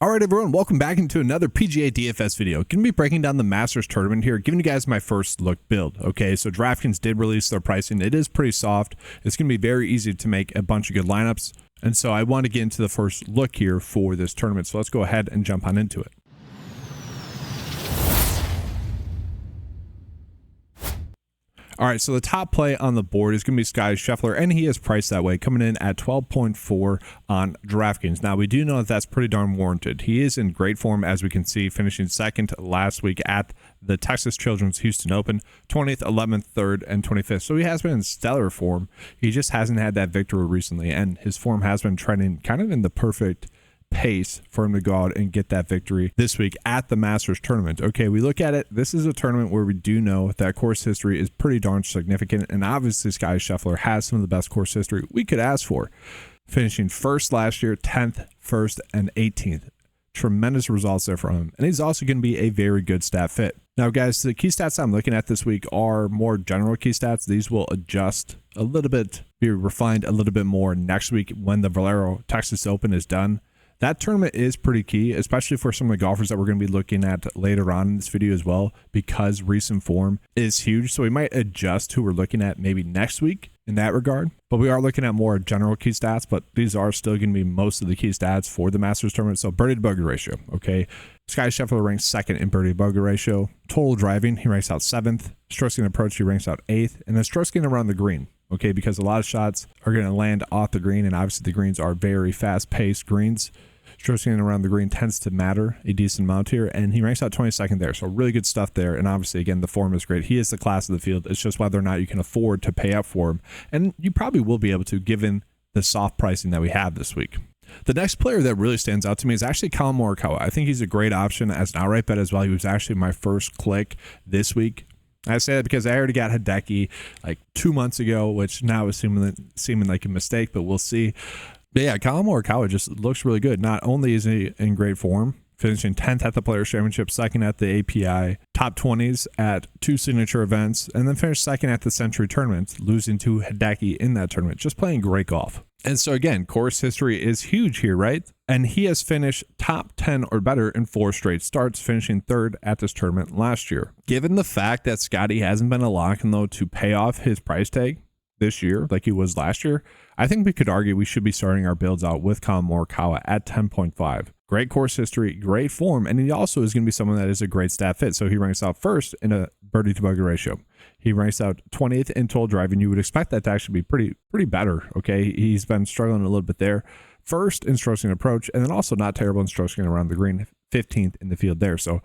All right, everyone, welcome back into another PGA DFS video. Going to be breaking down the Masters tournament here, giving you guys my first look build. Okay, so DraftKings did release their pricing. It is pretty soft. It's going to be very easy to make a bunch of good lineups. And so I want to get into the first look here for this tournament. So let's go ahead and jump on into it. All right, so the top play on the board is going to be Scottie Scheffler, and he is priced that way, coming in at 12.4 on DraftKings. Now, we do know that that's pretty darn warranted. He is in great form, as we can see, finishing second last week at the Texas Children's Houston Open, 20th, 11th, 3rd, and 25th. So he has been in stellar form. He just hasn't had that victory recently, and his form has been trending kind of in the perfect pace for him to go out and get that victory this week at the Masters tournament. Okay, we look at it. This is a tournament where we do know that course history is pretty darn significant, and obviously Scottie Scheffler has some of the best course history we could ask for, finishing first last year, 10th, 1st, and 18th. Tremendous results there for him, and he's also going to be a very good stat fit. Now, guys, the key stats I'm looking at this week are more general key stats. These will adjust a little bit, be refined a little bit more next week when the Valero Texas Open is done. That tournament is pretty key, especially for some of the golfers that we're going to be looking at later on in this video as well, because recent form is huge. So we might adjust who we're looking at maybe next week in that regard. But we are looking at more general key stats, but these are still going to be most of the key stats for the Masters tournament. So birdie to bogey ratio, okay? Scottie Scheffler ranks second in birdie to bogey ratio. Total driving, he ranks out 7th. Strokes gained approach, he ranks out 8th. And then strokes gained around the green. Okay, because a lot of shots are going to land off the green, and obviously the greens are very fast-paced greens. Strokes gained around the green tends to matter a decent amount here, and he ranks out 22nd there, so really good stuff there. And obviously, again, the form is great. He is the class of the field. It's just whether or not you can afford to pay up for him, and you probably will be able to, given the soft pricing that we have this week. The next player that really stands out to me is actually Collin Morikawa. I think he's a great option as an outright bet as well. He was actually my first click this week. I say that because I already got Hideki like 2 months ago, which now is seeming like a mistake, but we'll see. But yeah, Collin Morikawa just looks really good. Not only is he in great form, finishing 10th at the Players Championship, second at the API, top 20s at 2 signature events, and then finished second at the Century Tournament, losing to Hideki in that tournament. Just playing great golf. And so again, course history is huge here, right? And he has finished top 10 or better in 4 straight starts, finishing 3rd at this tournament last year. Given the fact that Scotty hasn't been a lock and load to pay off his price tag this year like he was last year, I think we could argue we should be starting our builds out with Collin Morikawa at 10.5. Great course history, great form, and he also is going to be someone that is a great stat fit. So he ranks out first in a birdie to bogey ratio. He ranks out 20th in total driving. You would expect that to actually be pretty better. Okay, he's been struggling a little bit there. First in strokes gained approach, and then also not terrible in strokes gained around the green, 15th in the field there. So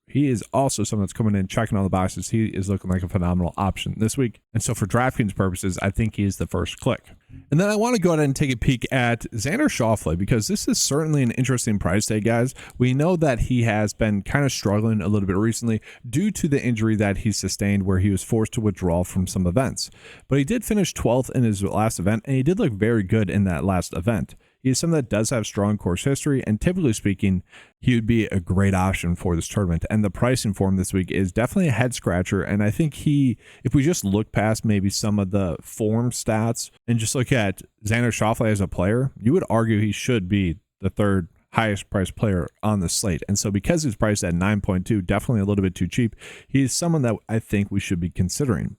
he is also someone that's coming in, checking all the boxes. He is looking like a phenomenal option this week. And so for DraftKings purposes, I think he is the first click. And then I want to go ahead and take a peek at Xander Schauffele, because this is certainly an interesting price tag, guys. We know that he has been kind of struggling a little bit recently due to the injury that he sustained where he was forced to withdraw from some events. But he did finish 12th in his last event, and he did look very good in that last event. He is someone that does have strong course history, and typically speaking, he would be a great option for this tournament. And the pricing for him this week is definitely a head scratcher. And I think if we just look past maybe some of the form stats and just look at Xander Schauffele as a player, you would argue he should be the 3rd highest priced player on the slate. And so because he's priced at 9.2, definitely a little bit too cheap, he's someone that I think we should be considering.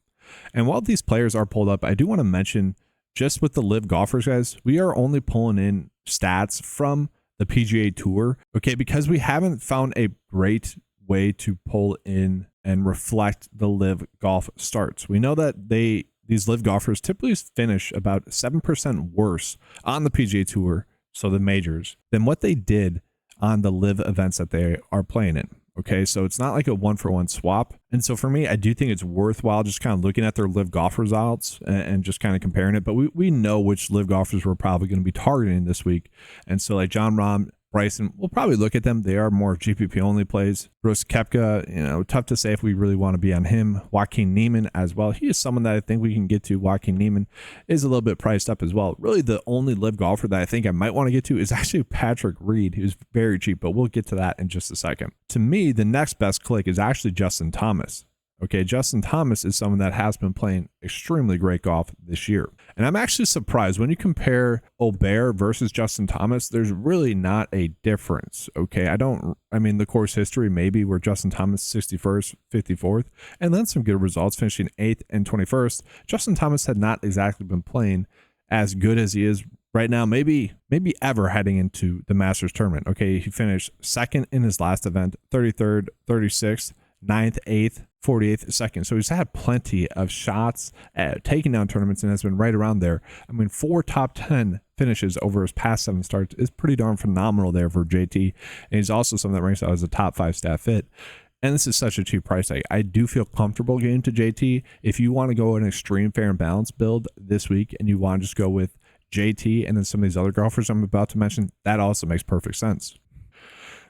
And while these players are pulled up, I do want to mention, just with the LIV golfers, guys, we are only pulling in stats from the PGA Tour, okay, because we haven't found a great way to pull in and reflect the LIV golf starts. We know that these LIV golfers typically finish about 7% worse on the PGA Tour, so the majors, than what they did on the LIV events that they are playing in. Okay, so it's not like a 1-for-1 swap. And so for me, I do think it's worthwhile just kind of looking at their LIV golf results and just kind of comparing it. But we know which LIV golfers we're probably going to be targeting this week. And so like Jon Rahm, Bryson, we'll probably look at them. They are more GPP only plays. Brooks Koepka, tough to say if we really want to be on him. Joaquin Niemann as well. He is someone that I think we can get to. Joaquin Niemann is a little bit priced up as well. Really, the only LIV golfer that I think I might want to get to is actually Patrick Reed, who's very cheap, but we'll get to that in just a second. To me, the next best click is actually Justin Thomas. Okay, Justin Thomas is someone that has been playing extremely great golf this year. And I'm actually surprised when you compare Aubert versus Justin Thomas, there's really not a difference. Okay, I mean, the course history maybe where Justin Thomas 61st, 54th, and then some good results finishing 8th and 21st. Justin Thomas had not exactly been playing as good as he is right now, maybe ever heading into the Masters tournament. Okay, he finished second in his last event, 33rd, 36th, 9th, 8th, 48th, 2nd. So he's had plenty of shots at taking down tournaments and has been right around there. I mean, 4 top 10 finishes over his past 7 starts is pretty darn phenomenal there for JT. And he's also someone that ranks out as a top 5 stat fit. And this is such a cheap price tag. I do feel comfortable getting to JT. If you want to go an extreme fair and balanced build this week and you want to just go with JT and then some of these other golfers I'm about to mention, that also makes perfect sense.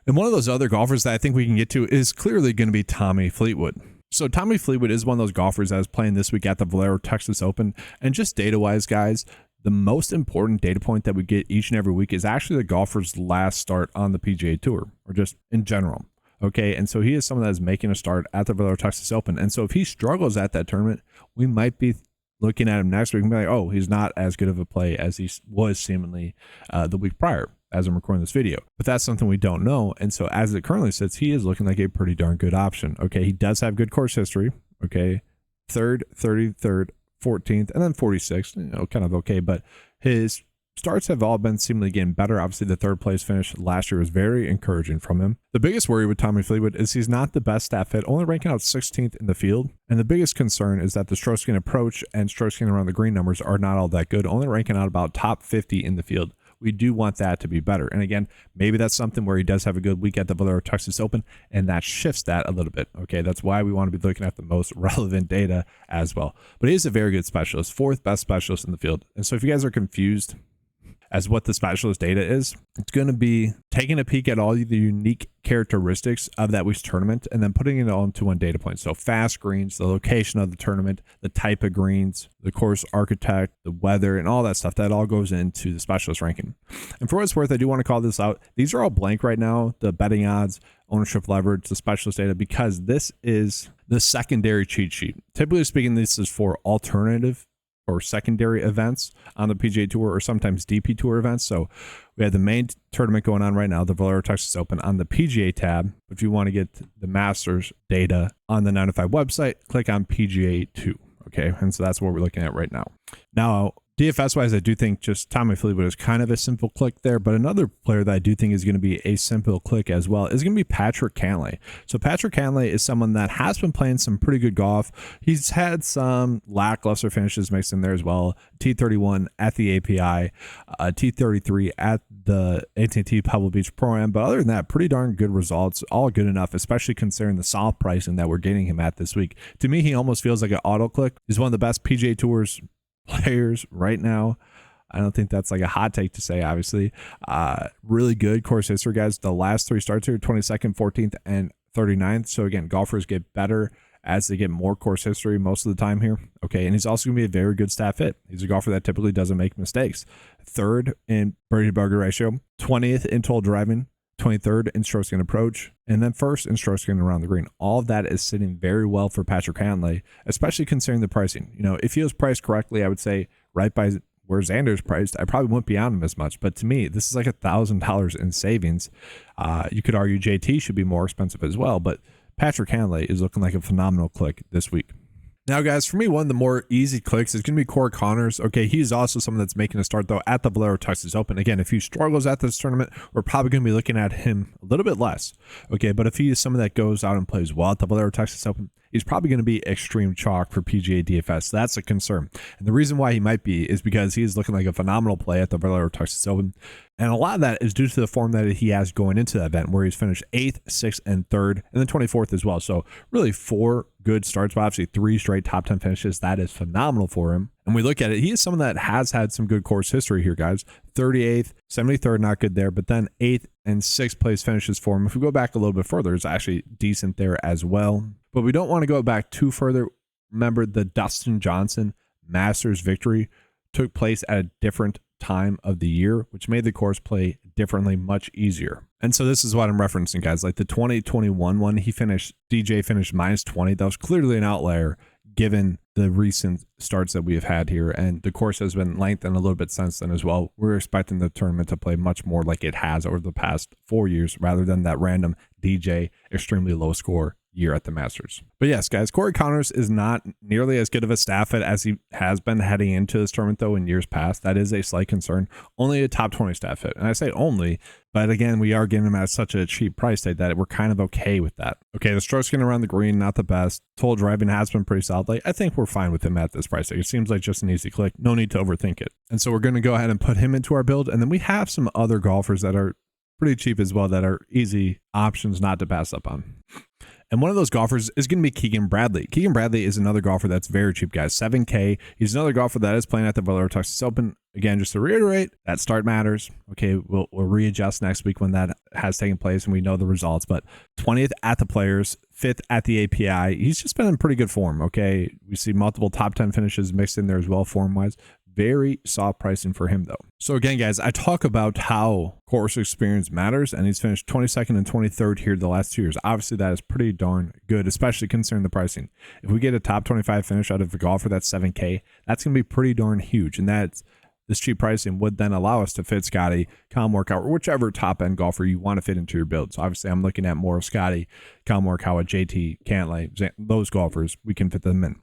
And one of those other golfers that I think we can get to is clearly going to be Tommy Fleetwood. So Tommy Fleetwood is one of those golfers that is playing this week at the Valero Texas Open. And just data-wise, guys, the most important data point that we get each and every week is actually the golfer's last start on the PGA Tour, or just in general. Okay, and so he is someone that is making a start at the Valero Texas Open. And so if he struggles at that tournament, we might be looking at him next week and be like, oh, he's not as good of a play as he was seemingly the week prior, as I'm recording this video. But that's something we don't know. And so as it currently sits, he is looking like a pretty darn good option. Okay, he does have good course history. Okay, 3rd, 33rd, 14th, and then 46th, you know, kind of okay. But his starts have all been seemingly getting better. Obviously, the 3rd place finish last year was very encouraging from him. The biggest worry with Tommy Fleetwood is he's not the best stat fit, only ranking out 16th in the field. And the biggest concern is that the stroke gain approach and stroke gain around the green numbers are not all that good, only ranking out about top 50 in the field. We do want that to be better. And again, maybe that's something where he does have a good week at the Valero Texas Open, and that shifts that a little bit. Okay, that's why we want to be looking at the most relevant data as well. But he is a very good specialist, 4th best specialist in the field. And so if you guys are confused as what the specialist data is, it's going to be taking a peek at all the unique characteristics of that week's tournament and then putting it all into one data point. So fast greens, the location of the tournament, the type of greens, the course architect, the weather, and all that stuff, that all goes into the specialist ranking. And for what it's worth, I do want to call this out. These are all blank right now, the betting odds, ownership leverage, the specialist data, because this is the secondary cheat sheet. Typically speaking, this is for alternative or secondary events on the PGA Tour, or sometimes DP Tour events. So we have the main tournament going on right now, the Valero Texas Open, on the PGA tab. If you want to get the Masters data on the 9to5 website, click on PGA 2. Okay, and so that's what we're looking at right now. Now, DFS wise, I do think just Tommy Fleetwood is kind of a simple click there, but another player that I do think is going to be a simple click as well is going to be Patrick Cantlay. So Patrick Cantlay is someone that has been playing some pretty good golf. He's had some lackluster finishes mixed in there as well. T31 at the API, T33 at the AT&T Pebble Beach Pro-Am, but other than that, pretty darn good results, all good enough, especially considering the soft pricing that we're getting him at this week. To me, he almost feels like an auto click. He's one of the best PGA Tours players right now. I don't think that's like a hot take to say, obviously. Really good course history, guys. The last 3 starts here, 22nd, 14th, and 39th. So again, golfers get better as they get more course history most of the time here. Okay, and he's also going to be a very good stat fit. He's a golfer that typically doesn't make mistakes. 3rd in birdie to bogey ratio, 20th in total driving, 23rd in stroke gain approach, and then 1st in stroke gain around the green. All of that is sitting very well for Patrick Cantlay, especially considering the pricing. You know, if he was priced correctly, I would say right by where Xander's priced, I probably wouldn't be on him as much. But to me, this is like $1,000 in savings. You could argue JT should be more expensive as well, but Patrick Cantlay is looking like a phenomenal click this week. Now, guys, for me, one of the more easy clicks is going to be Corey Connors. Okay, he's also someone that's making a start, though, at the Valero Texas Open. Again, if he struggles at this tournament, we're probably going to be looking at him a little bit less. Okay, but if he is someone that goes out and plays well at the Valero Texas Open, he's probably going to be extreme chalk for PGA DFS. That's a concern. And the reason why he might be is because he is looking like a phenomenal play at the Valero Texas Open. And a lot of that is due to the form that he has going into that event, where he's finished 8th, 6th, and 3rd, and then 24th as well. So really 4 good starts, but obviously 3 straight top 10 finishes. That is phenomenal for him. And we look at it, he is someone that has had some good course history here, guys. 38th, 73rd, not good there, but then 8th and 6th place finishes for him. If we go back a little bit further, it's actually decent there as well. But we don't want to go back too further. Remember, the Dustin Johnson Masters victory took place at a different time of the year, which made the course play differently much easier. And so this is what I'm referencing, guys. Like the 2021 one, DJ finished -20. That was clearly an outlier given the recent starts that we have had here. And the course has been lengthened a little bit since then as well. We're expecting the tournament to play much more like it has over the past 4 years rather than that random DJ extremely low score year at the Masters. But yes, guys, Corey Conners is not nearly as good of a staff fit as he has been heading into this tournament, though, in years past. That is a slight concern. Only a top 20 staff fit. And I say only, but again, we are getting him at such a cheap price tag that we're kind of okay with that. Okay, the stroke skin around the green, not the best. Total driving has been pretty solid. Like, I think we're fine with him at this price tag. It seems like just an easy click. No need to overthink it. And so we're going to go ahead and put him into our build. And then we have some other golfers that are pretty cheap as well that are easy options not to pass up on. And one of those golfers is going to be Keegan Bradley. Keegan Bradley is another golfer that's very cheap, guys. $7K. He's another golfer that is playing at the Valero Texas Open. Again, just to reiterate, that start matters. Okay, we'll readjust next week when that has taken place and we know the results. But 20th at the Players, 5th at the API. He's just been in pretty good form. Okay, we see multiple top 10 finishes mixed in there as well, form-wise. Very soft pricing for him, though. So again, guys, I talk about how course experience matters, and he's finished 22nd and 23rd here the last 2 years. Obviously, that is pretty darn good, especially considering the pricing. If we get a top 25 finish out of a golfer that's 7K, that's going to be pretty darn huge, and that's this cheap pricing would then allow us to fit Scotty, Collin Morikawa, or whichever top-end golfer you want to fit into your build. So obviously, I'm looking at more of Scotty, Collin Morikawa, JT, Cantlay, those golfers. We can fit them in.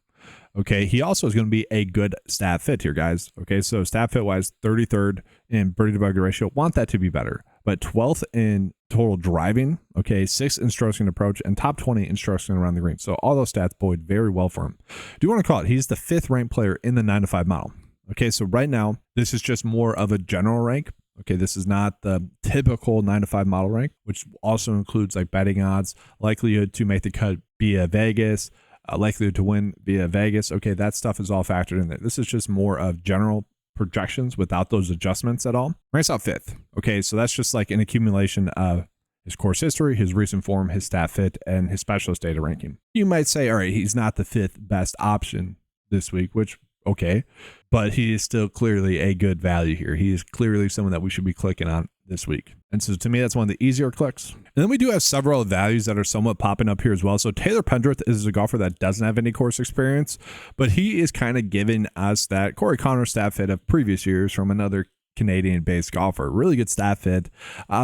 Okay, he also is going to be a good stat fit here, guys. Okay, so stat fit wise, 33rd in birdie to bogey ratio. Want that to be better, but 12th in total driving. Okay, 6th in strokes and approach, and top 20 in strokes and around the green. So all those stats bode very well for him. Do you want to call it? He's the 5th ranked player in the 9-to-5 model. Okay, so right now this is just more of a general rank. Okay, this is not the typical 9-to-5 model rank, which also includes like betting odds, likelihood to make the cut via Vegas. Likelihood to win via Vegas. Okay, that stuff is all factored in there. This is just more of general projections without those adjustments at all. Ranks out 5th. Okay, so that's just like an accumulation of his course history, his recent form, his stat fit, and his specialist data ranking. You might say, all right, he's not the 5th best option this week, which, okay, but he is still clearly a good value here. He is clearly someone that we should be clicking on this week. And so to me, that's one of the easier clicks. And then we do have several values that are somewhat popping up here as well. So Taylor Pendrith is a golfer that doesn't have any course experience, but he is kind of giving us that Corey Conners stat fit of previous years from another Canadian-based golfer. Really good stat fit.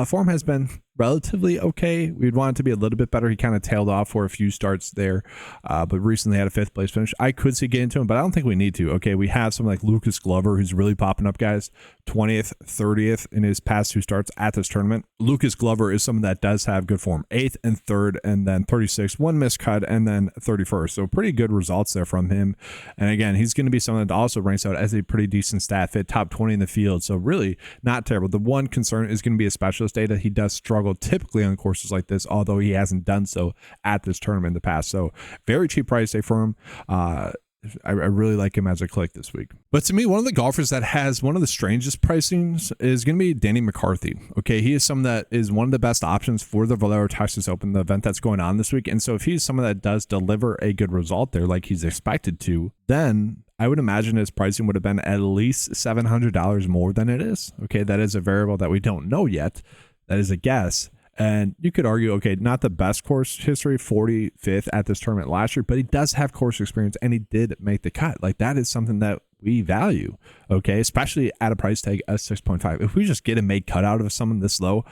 Form has been relatively okay. We'd want it to be a little bit better. He kind of tailed off for a few starts there, but recently had a 5th place finish. I could see getting to him, but I don't think we need to. Okay, we have someone like Lucas Glover who's really popping up, guys. 20th, 30th in his past 2 starts at this tournament. Lucas Glover is someone that does have good form. 8th and 3rd, and then 36th, 1 missed cut, and then 31st. So pretty good results there from him. And again, he's going to be someone that also ranks out as a pretty decent stat fit, top 20 in the field. So really not terrible. The one concern is going to be his specialist data. He does struggle typically on courses like this, although he hasn't done so at this tournament in the past. So very cheap price tag for him. I really like him as a click this week. But to me, one of the golfers that has one of the strangest pricings is going to be Danny McCarthy. Okay, he is someone that is one of the best options for the Valero Texas Open, the event that's going on this week. And so if he's someone that does deliver a good result there like he's expected to, then I would imagine his pricing would have been at least $700 more than it is. Okay, that is a variable that we don't know yet. That is a guess. And you could argue, okay, not the best course history, 45th at this tournament last year, but he does have course experience and he did make the cut. Like that is something that we value, okay, especially at a price tag of 6.5. If we just get a made cut out of someone this low,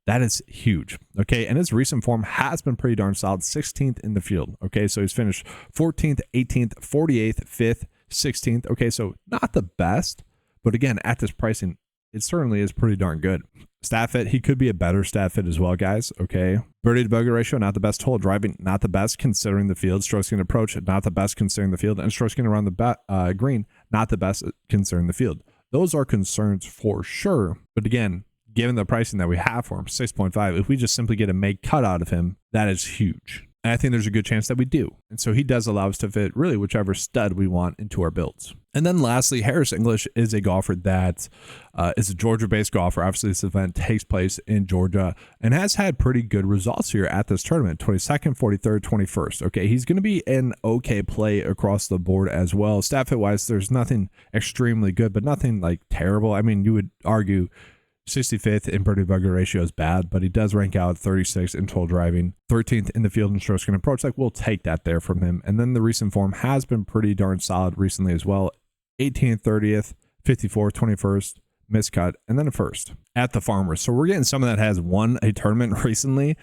that is huge, okay? And his recent form has been pretty darn solid, 16th in the field, okay? So he's finished 14th, 18th, 48th, 5th, 16th, okay? So not the best, but again, at this pricing, it certainly is pretty darn good. Stat fit, he could be a better stat fit as well, guys, okay? Birdie to bogey ratio, not the best. Total driving, not the best considering the field. Stroke gain approach, not the best considering the field. And stroke gain around the green, not the best considering the field. Those are concerns for sure. But again, given the pricing that we have for him, 6.5, if we just simply get a make cut out of him, that is huge. And I think there's a good chance that we do. And so he does allow us to fit really whichever stud we want into our builds. And then lastly, Harris English is a golfer that is a Georgia-based golfer. Obviously, this event takes place in Georgia and has had pretty good results here at this tournament, 22nd, 43rd, 21st. Okay, he's going to be an okay play across the board as well. Stat fit-wise, there's nothing extremely good, but nothing like terrible. I mean, you would argue 65th in birdie bogey ratio is bad, but he does rank out 36th in 12 driving, 13th in the field and strokes gained approach. Like, we'll take that there from him. And then the recent form has been pretty darn solid recently as well. 18th, 30th, 54th, 21st, miscut, and then a first at the Farmers. So we're getting someone that has won a tournament recently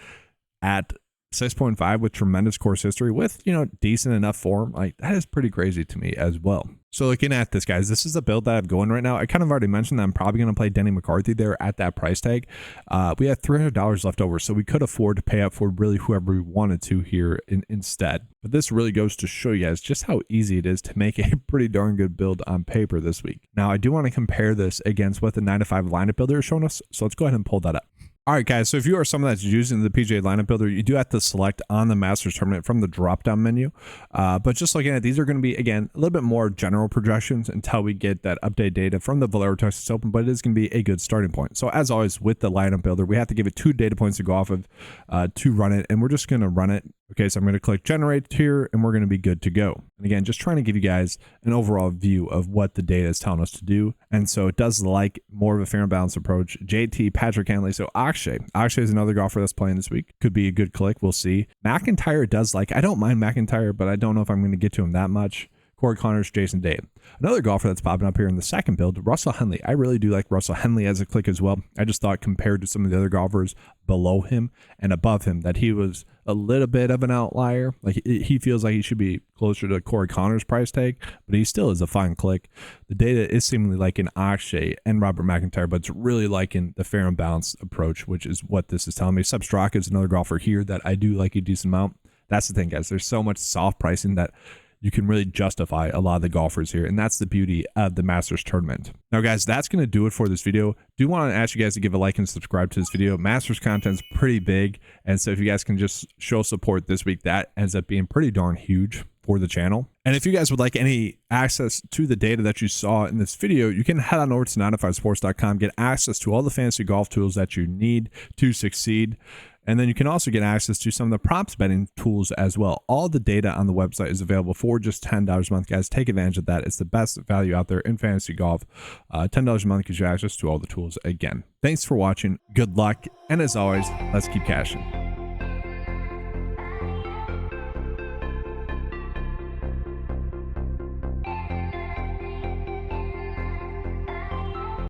at 6.5 with tremendous course history with, you know, decent enough form. Like, that is pretty crazy to me as well. So looking at this, guys, this is the build that I'm going right now. I kind of already mentioned that I'm probably going to play Denny McCarthy there at that price tag. We have $300 left over, so we could afford to pay up for really whoever we wanted to here instead. But this really goes to show you guys just how easy it is to make a pretty darn good build on paper this week. Now, I do want to compare this against what the 9-to-5 lineup builder is showing us, so let's go ahead and pull that up. All right, guys, so if you are someone that's using the PGA lineup builder, you do have to select on the Masters tournament from the drop-down menu. But just looking at these are going to be, again, a little bit more general projections until we get that update data from the Valero Texas Open, but it is going to be a good starting point. So as always, with the lineup builder, we have to give it 2 data points to go off of to run it, and we're just going to run it. Okay, so I'm going to click generate here, and we're going to be good to go. And again, just trying to give you guys an overall view of what the data is telling us to do. And so it does like more of a fair and balanced approach. JT, Patrick Cantlay, so Akshay is another golfer that's playing this week. Could be a good click. We'll see. McIntyre does like. I don't mind McIntyre, but I don't know if I'm going to get to him that much. Corey Connors, Jason Day. Another golfer that's popping up here in the second build, Russell Henley. I really do like Russell Henley as a click as well. I just thought compared to some of the other golfers below him and above him that he was a little bit of an outlier. Like, he feels like he should be closer to Corey Connors' price tag, but he still is a fine click. The data is seemingly like an Akshay and Robert McIntyre, but it's really liking the fair and balanced approach, which is what this is telling me. Seb Straka is another golfer here that I do like a decent amount. That's the thing, guys. There's so much soft pricing that you can really justify a lot of the golfers here, and that's the beauty of the Masters tournament. Now, guys, that's going to do it for this video. Do want to ask you guys to give a like and subscribe to this video. Masters content's pretty big, and so if you guys can just show support this week, that ends up being pretty darn huge for the channel. And if you guys would like any access to the data that you saw in this video, you can head on over to 9to5sports.com, get access to all the fantasy golf tools that you need to succeed. And then you can also get access to some of the props betting tools as well. All the data on the website is available for just $10 a month, guys. Take advantage of that. It's the best value out there in fantasy golf. $10 a month gives you access to all the tools again. Thanks for watching. Good luck. And as always, let's keep cashing.